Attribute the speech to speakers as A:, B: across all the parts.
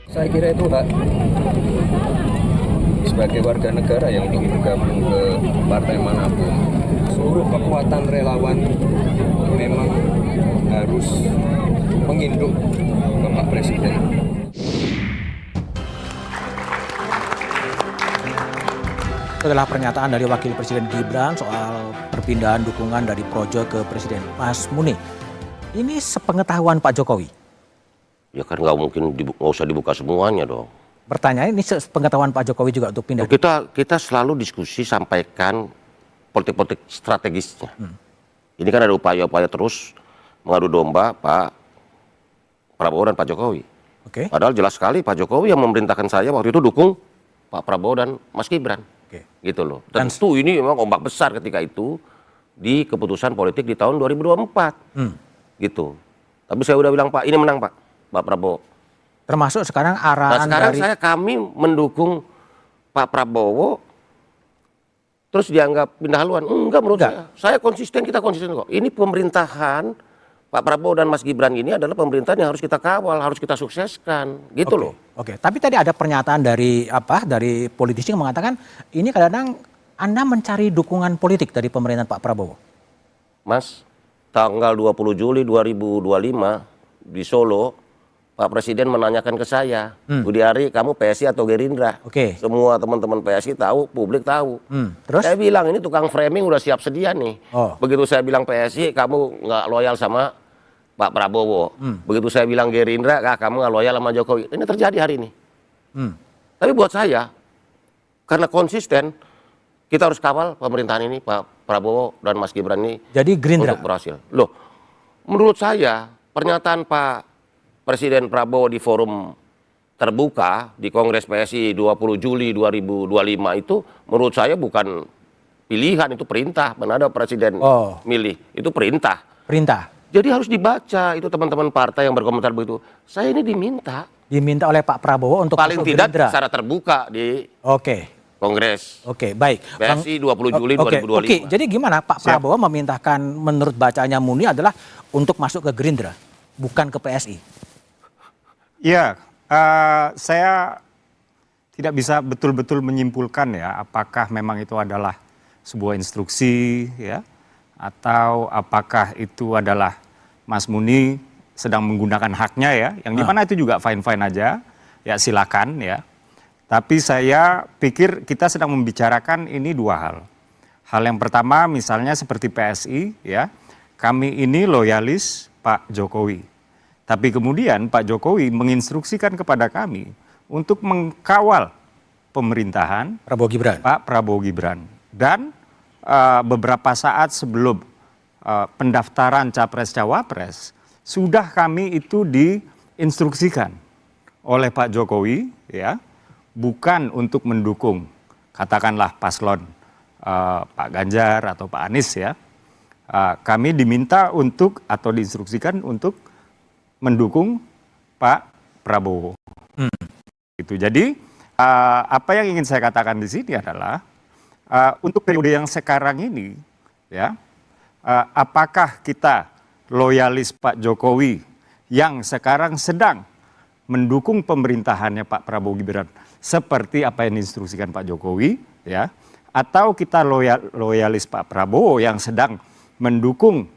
A: Saya kira itu hak sebagai warga negara yang ingin bergabung ke partai manapun. Seluruh kekuatan relawan memang harus menginduk Bapak Presiden.
B: Setelah pernyataan dari Wakil Presiden Gibran soal perpindahan dukungan dari Projo ke Presiden, Mas Muni, ini sepengetahuan Pak Jokowi?
C: Ya kan nggak mungkin nggak usah dibuka semuanya dong.
B: Bertanya, ini sepengetahuan Pak Jokowi juga untuk pindah?
C: Kita selalu diskusi sampaikan politik-politik strategisnya. Ini kan ada upaya-upaya terus mengadu domba Pak Prabowo dan Pak Jokowi.
B: Oke.
C: Padahal jelas sekali Pak Jokowi yang memerintahkan saya waktu itu dukung Pak Prabowo dan Mas Gibran. Gitu loh. Tentu ini memang ombak besar ketika itu di keputusan politik di tahun 2024. Gitu. Tapi saya udah bilang Pak, ini menang Pak Prabowo.
B: Termasuk sekarang arahan
C: sekarang
B: dari...
C: kami mendukung Pak Prabowo terus dianggap pindah haluan. Enggak menurut saya konsisten, kita konsisten kok. Ini pemerintahan Pak Prabowo dan Mas Gibran ini adalah pemerintahan yang harus kita kawal, harus kita sukseskan, gitu loh.
B: Oke, tapi tadi ada pernyataan dari dari politisi yang mengatakan ini kadang-kadang Anda mencari dukungan politik dari pemerintahan Pak Prabowo.
C: Mas, tanggal 20 Juli 2025 di Solo, Pak Presiden menanyakan ke saya, Budi Ari, kamu PSI atau Gerindra?
B: Oke.
C: Semua teman-teman PSI tahu, publik tahu.
B: Terus?
C: Saya bilang ini tukang framing udah siap sedia nih. Begitu saya bilang PSI, kamu nggak loyal sama Pak Prabowo. Begitu saya bilang Gerindra, kamu nggak loyal sama Jokowi. Ini terjadi hari ini. Tapi buat saya, karena konsisten, kita harus kawal pemerintahan ini, Pak Prabowo dan Mas Gibran ini.
B: Jadi Gerindra?
C: Untuk berhasil. Loh, menurut saya, pernyataan Pak Presiden Prabowo di forum terbuka di Kongres PSI 20 Juli 2025 itu menurut saya bukan pilihan, itu perintah. Mana ada presiden milih, itu perintah.
B: Perintah.
C: Jadi harus dibaca itu teman-teman partai yang berkomentar begitu. Saya ini diminta
B: oleh Pak Prabowo untuk
C: paling tidak
B: Gerindra
C: secara terbuka di Kongres.
B: Oke, baik.
C: PSI 20 Juli 2025.
B: Oke, jadi gimana Pak Prabowo memintahkan menurut bacanya Muni adalah untuk masuk ke Gerindra, bukan ke PSI?
D: Ya, saya tidak bisa betul-betul menyimpulkan ya apakah memang itu adalah sebuah instruksi ya atau apakah itu adalah Mas Muni sedang menggunakan haknya ya, yang dimana itu juga fine-fine aja, ya silakan ya. Tapi saya pikir kita sedang membicarakan ini dua hal. Hal yang pertama misalnya seperti PSI ya, kami ini loyalis Pak Jokowi. Tapi kemudian Pak Jokowi menginstruksikan kepada kami untuk mengkawal pemerintahan Pak Prabowo Gibran. Dan beberapa saat sebelum pendaftaran Capres-Cawapres, sudah kami itu diinstruksikan oleh Pak Jokowi, ya, bukan untuk mendukung katakanlah paslon Pak Ganjar atau Pak Anies ya. Kami diminta untuk atau diinstruksikan untuk mendukung Pak Prabowo. Itu. Jadi apa yang ingin saya katakan di sini adalah untuk periode yang sekarang ini, ya, apakah kita loyalis Pak Jokowi yang sekarang sedang mendukung pemerintahannya Pak Prabowo Gibran seperti apa yang diinstruksikan Pak Jokowi, ya, atau kita loyalis Pak Prabowo yang sedang mendukung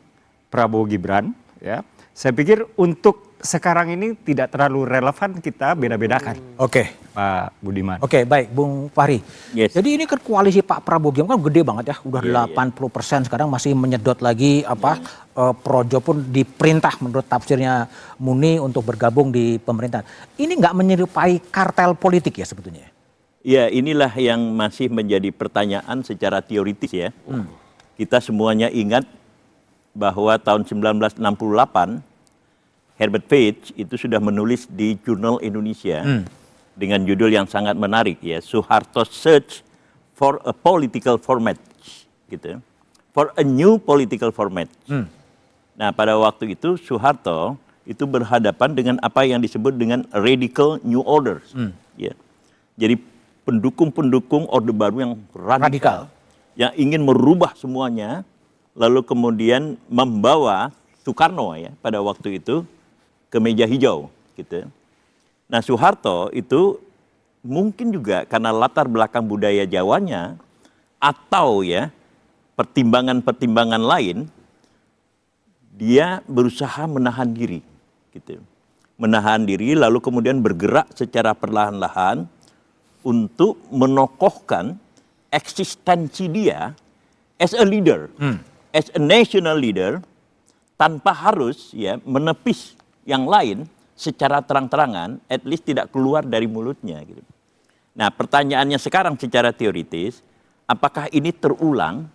D: Prabowo Gibran, ya. Saya pikir untuk sekarang ini tidak terlalu relevan kita beda-bedakan.
B: Oke.
D: Pak Budiman.
B: Oke, baik Bung Fahri.
E: Yes.
B: Jadi ini kan koalisi Pak Prabowo Gibran kan gede banget ya, udah 80%, sekarang masih menyedot lagi Projo pun diperintah menurut tafsirnya Muni untuk bergabung di pemerintahan. Ini nggak menyerupai kartel politik ya sebetulnya?
E: Ya, inilah yang masih menjadi pertanyaan secara teoritis ya. Kita semuanya ingat bahwa tahun 1968 Herbert Page itu sudah menulis di Jurnal Indonesia dengan judul yang sangat menarik ya, Soeharto's Search for a Political Format, gitu, for a New Political Format. Nah, pada waktu itu Soeharto itu berhadapan dengan apa yang disebut dengan Radical New Order, ya. Jadi pendukung-pendukung Orde Baru yang radikal, yang ingin merubah semuanya, lalu kemudian membawa Soekarno ya pada waktu itu ke meja hijau, gitu. Nah, Soeharto itu mungkin juga karena latar belakang budaya Jawanya atau ya pertimbangan-pertimbangan lain, dia berusaha menahan diri, gitu. Menahan diri lalu kemudian bergerak secara perlahan-lahan untuk menokohkan eksistensi dia as a leader, as a national leader, tanpa harus ya menepis yang lain secara terang-terangan, at least tidak keluar dari mulutnya, gitu. Nah, pertanyaannya sekarang secara teoritis, apakah ini terulang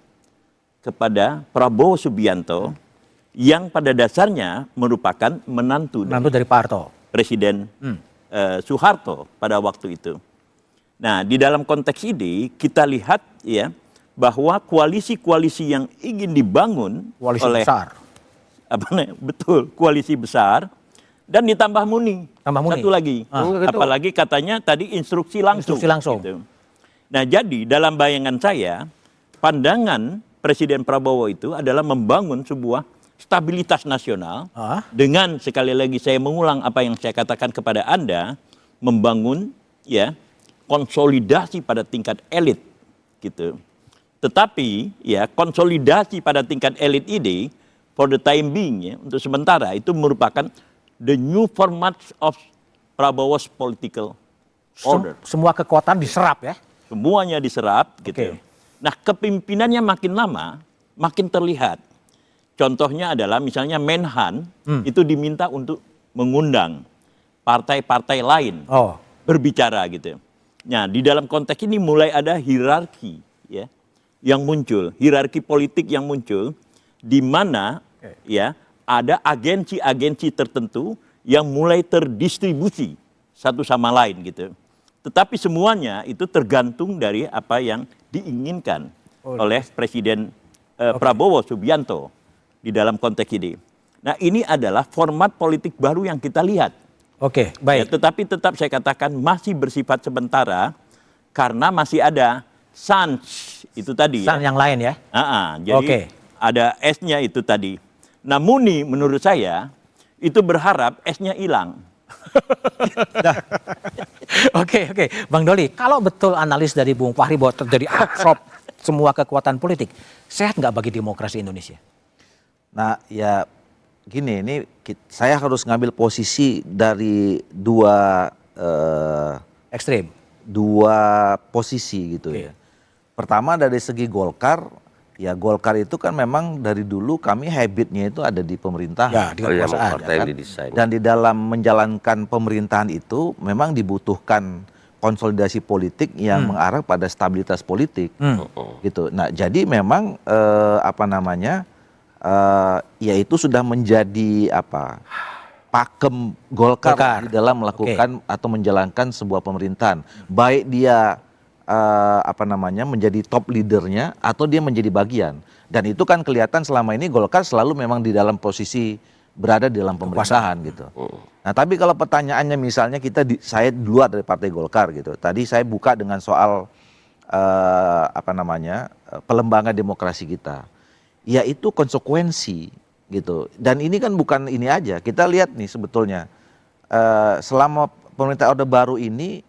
E: kepada Prabowo Subianto yang pada dasarnya merupakan menantu
B: dari Pak Harto.
E: Presiden Soeharto pada waktu itu. Nah, di dalam konteks ini kita lihat ya bahwa koalisi-koalisi yang ingin dibangun
B: Koalisi
E: oleh
B: besar.
E: betul, koalisi besar dan ditambah Muni.
B: Tambah Muni.
E: Satu lagi. Apalagi katanya tadi instruksi langsung.
B: Instruksi langsung.
E: Gitu. Nah, jadi dalam bayangan saya, pandangan Presiden Prabowo itu adalah membangun sebuah stabilitas nasional dengan, sekali lagi saya mengulang apa yang saya katakan kepada Anda, membangun ya konsolidasi pada tingkat elit, gitu. Tetapi ya konsolidasi pada tingkat elit ini for the time being ya, untuk sementara itu merupakan the new format of Prabowo's political order.
B: Semua kekuatan diserap ya.
E: Semuanya diserap, gitu.
B: Oke.
E: Nah, kepimpinannya makin lama, makin terlihat. Contohnya adalah misalnya Menhan itu diminta untuk mengundang partai-partai lain berbicara, gitu. Nah, di dalam konteks ini mulai ada hierarki ya yang muncul, hierarki politik yang muncul, di mana ya ada agensi-agensi tertentu yang mulai terdistribusi satu sama lain, gitu. Tetapi semuanya itu tergantung dari apa yang diinginkan oleh Presiden Prabowo Subianto di dalam konteks ini. Nah, ini adalah format politik baru yang kita lihat.
B: Oke,
E: Ya,
B: baik.
E: tetapi tetap saya katakan masih bersifat sementara karena masih ada sans itu tadi.
B: San yang lain ya.
E: Jadi ada S-nya itu tadi. Nah, Muni menurut saya itu berharap S-nya hilang.
B: Oke. Bang Doli, kalau betul analis dari Bung Fahri bahwa terjadi absorb semua kekuatan politik, sehat nggak bagi demokrasi Indonesia?
F: Nah, ya gini, ini saya harus ngambil posisi dari dua
B: Ekstrim.
F: posisi gitu ya. Pertama dari segi Golkar, ya Golkar itu kan memang dari dulu kami habitnya itu ada di pemerintahan.
B: Ya, di kekuasaan.
C: partai yang didesain.
F: Dan di dalam menjalankan pemerintahan itu memang dibutuhkan konsolidasi politik yang mengarah pada stabilitas politik, gitu. Nah, jadi memang ya itu sudah menjadi pakem Golkar di dalam melakukan atau menjalankan sebuah pemerintahan, baik dia menjadi top leadernya atau dia menjadi bagian. Dan itu kan kelihatan selama ini Golkar selalu memang di dalam posisi berada di dalam pemerintahan gitu. Nah, tapi kalau pertanyaannya misalnya saya di luar dari Partai Golkar gitu. Tadi saya buka dengan soal pelembangan demokrasi kita. Ya itu konsekuensi gitu. Dan ini kan bukan ini aja. Kita lihat nih sebetulnya selama pemerintah Orde Baru ini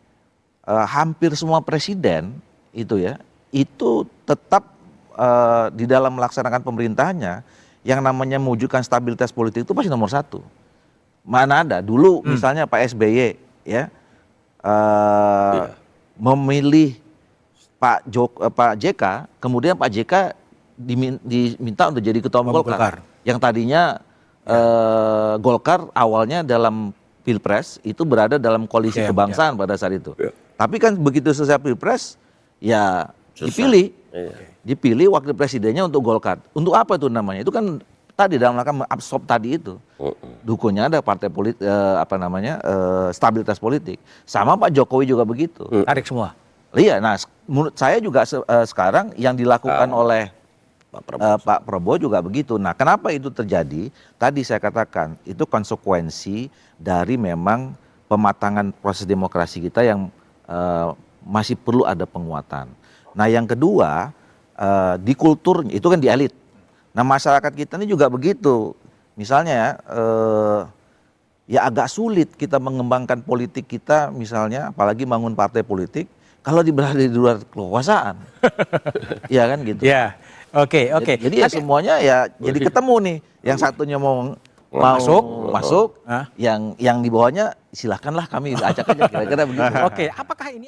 F: hampir semua presiden itu ya itu tetap di dalam melaksanakan pemerintahannya yang namanya mewujudkan stabilitas politik itu pasti nomor satu. Mana ada dulu misalnya Pak SBY ya memilih Pak JK, kemudian Pak JK diminta untuk jadi ketua umum Golkar. Yang tadinya Golkar awalnya dalam Pilpres itu berada dalam koalisi kebangsaan pada saat itu. Tapi kan begitu selesai Pilpres ya dipilih wakil presidennya untuk Golkar. Untuk apa itu namanya? Itu kan tadi dalam rangka mengabsorb tadi itu. Dukungnya ada partai politik stabilitas politik. Sama Pak Jokowi juga begitu.
B: Tarik semua.
F: Iya, nah menurut saya juga sekarang yang dilakukan oleh Pak Prabowo juga begitu. Nah, kenapa itu terjadi? Tadi saya katakan itu konsekuensi dari memang pematangan proses demokrasi kita yang masih perlu ada penguatan. Nah, yang kedua di kultur itu kan di elit. Nah, masyarakat kita ini juga begitu. Misalnya ya agak sulit kita mengembangkan politik kita misalnya, apalagi bangun partai politik kalau berada di luar kekuasaan. Iya kan gitu.
B: Ya, oke.
F: Jadi ya semuanya ya jadi ketemu nih. Yang satunya mau masuk,
B: Hah?
F: yang di bawahnya silahkanlah kami acak aja kira-kira begitu.
B: Oke, apakah ini